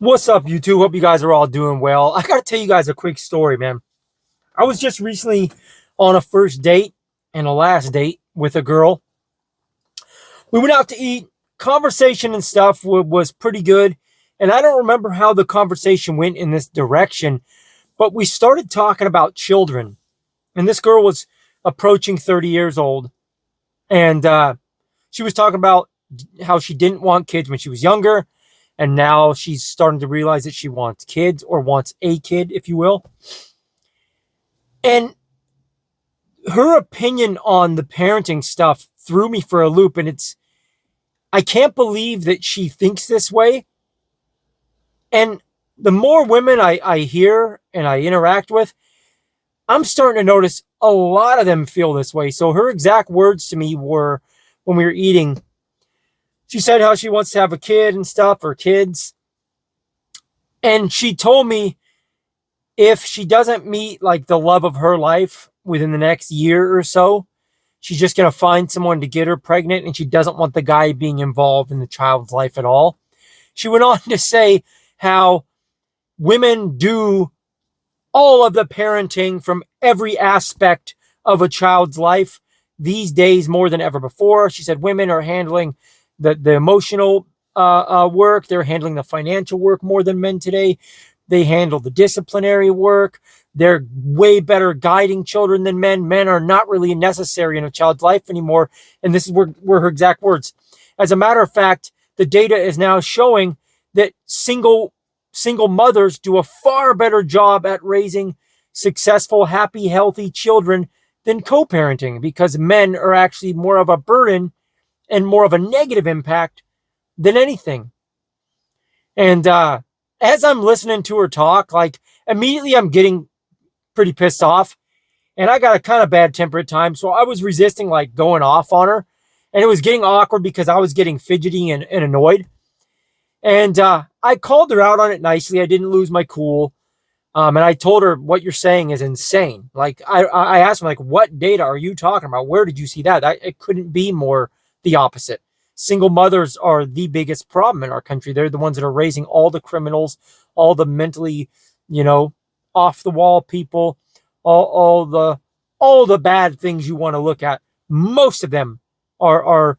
What's up, YouTube? Hope you guys are all doing well. I gotta tell you guys a quick story, man. I was just recently on a first date and a last date with a girl. We went out to eat. Conversation and stuff was pretty good. And I don't remember how the conversation went in this direction, but we started talking about children. And this girl was approaching 30 years old. And she was talking about how she didn't want kids when she was younger. And now she's starting to realize that she wants kids, or wants a kid, if you will. And her opinion on the parenting stuff threw me for a loop. And I can't believe that she thinks this way. And the more women I hear and I interact with, I'm starting to notice a lot of them feel this way. So her exact words to me were, when we were eating, she said how she wants to have a kid and stuff, or kids. And she told me if she doesn't meet like the love of her life within the next year or so, she's just going to find someone to get her pregnant, and she doesn't want the guy being involved in the child's life at all. She went on to say how women do all of the parenting from every aspect of a child's life these days more than ever before. She said women are handling the emotional work. They're handling the financial work more than men today. They handle the disciplinary work. They're way better guiding children than men. Men are not really necessary in a child's life anymore. And this is where her exact words. As a matter of fact, the data is now showing that single mothers do a far better job at raising successful, happy, healthy children than co-parenting, because men are actually more of a burden and more of a negative impact than anything. And as I'm listening to her talk, like, immediately I'm getting pretty pissed off. And I got a kind of bad temper at times. So I was resisting, like, going off on her. And it was getting awkward because I was getting fidgety and annoyed. And I called her out on it nicely. I didn't lose my cool. And I told her, what you're saying is insane. Like, I asked him, like, what data are you talking about? Where did you see that? It couldn't be more the opposite. Single mothers are the biggest problem in our country. They're the ones that are raising all the criminals, all the mentally, off the wall people, all the bad things you want to look at. Most of them are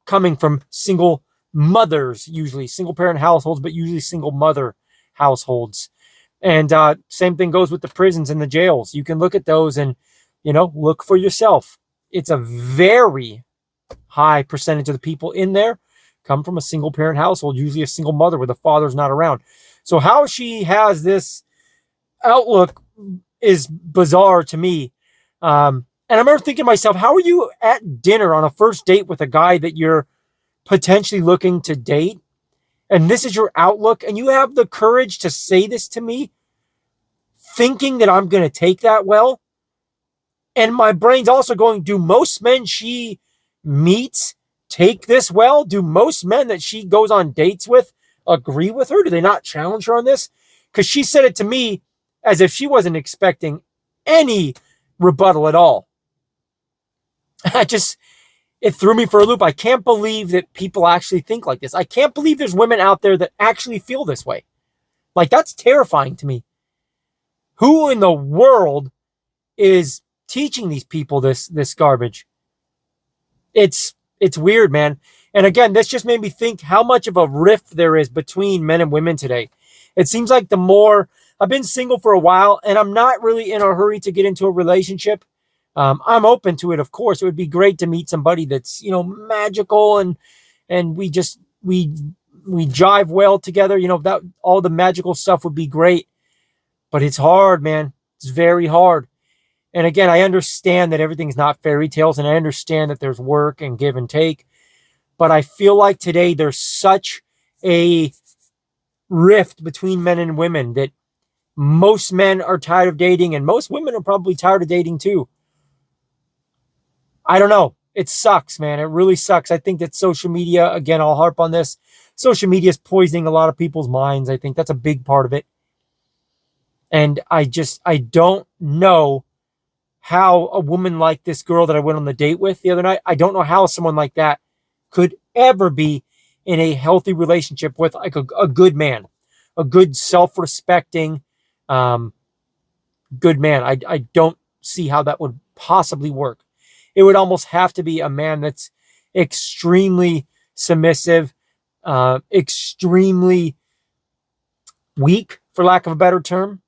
coming from single mothers, usually single parent households, but usually single mother households. And same thing goes with the prisons and the jails. You can look at those and, look for yourself. It's a very high percentage of the people in there come from a single parent household, usually a single mother where the father's not around. So how she has this outlook is bizarre to me. And I remember thinking to myself, how are you at dinner on a first date with a guy that you're potentially looking to date, and this is your outlook, and you have the courage to say this to me, thinking that I'm going to take that well? And my brain's also going, do most men she meets take this well? Do most men that she goes on dates with agree with her? Do they not challenge her on this? Because she said it to me as if she wasn't expecting any rebuttal at all. It threw me for a loop. I can't believe that people actually think like this. I can't believe there's women out there that actually feel this way. Like, that's terrifying to me. Who in the world is teaching these people this garbage? It's weird, man. And again, this just made me think how much of a rift there is between men and women today. It seems like the more I've been single for a while, and I'm not really in a hurry to get into a relationship. I'm open to it, of course. It would be great to meet somebody that's, magical, and we jive well together. That all the magical stuff would be great. But it's hard, man. It's very hard. And again, I understand that everything's not fairy tales, and I understand that there's work and give and take. But I feel like today there's such a rift between men and women that most men are tired of dating, and most women are probably tired of dating too. I don't know. It sucks, man. It really sucks. I think that social media, again, I'll harp on this. Social media is poisoning a lot of people's minds. I think that's a big part of it. And I don't know how a woman like this girl that I went on the date with the other night, I don't know how someone like that could ever be in a healthy relationship with like a good man. a good self-respecting, good man. I don't see how that would possibly work. It would almost have to be a man that's extremely submissive, extremely weak, for lack of a better term.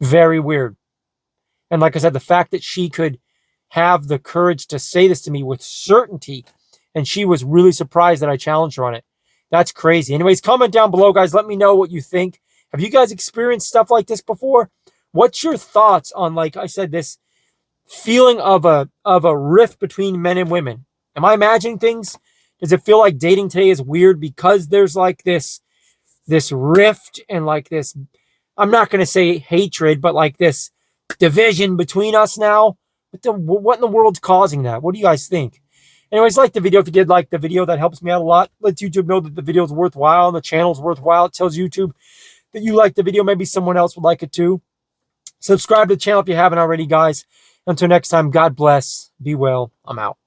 Very weird. And like I said, the fact that she could have the courage to say this to me with certainty, and she was really surprised that I challenged her on it. That's crazy. Anyways, comment down below, guys. Let me know what you think. Have you guys experienced stuff like this before? What's your thoughts on, like I said, this feeling of a rift between men and women? Am I imagining things? Does it feel like dating today is weird because there's like this rift and like this, I'm not going to say hatred, but like this division between us now? What in the world's causing that? What do you guys think? Anyways, like the video. If you did like the video, that helps me out a lot. Lets YouTube know that the video is worthwhile and the channel's worthwhile. It tells YouTube that you like the video. Maybe someone else would like it too. Subscribe to the channel if you haven't already, guys. Until next time, God bless. Be well. I'm out.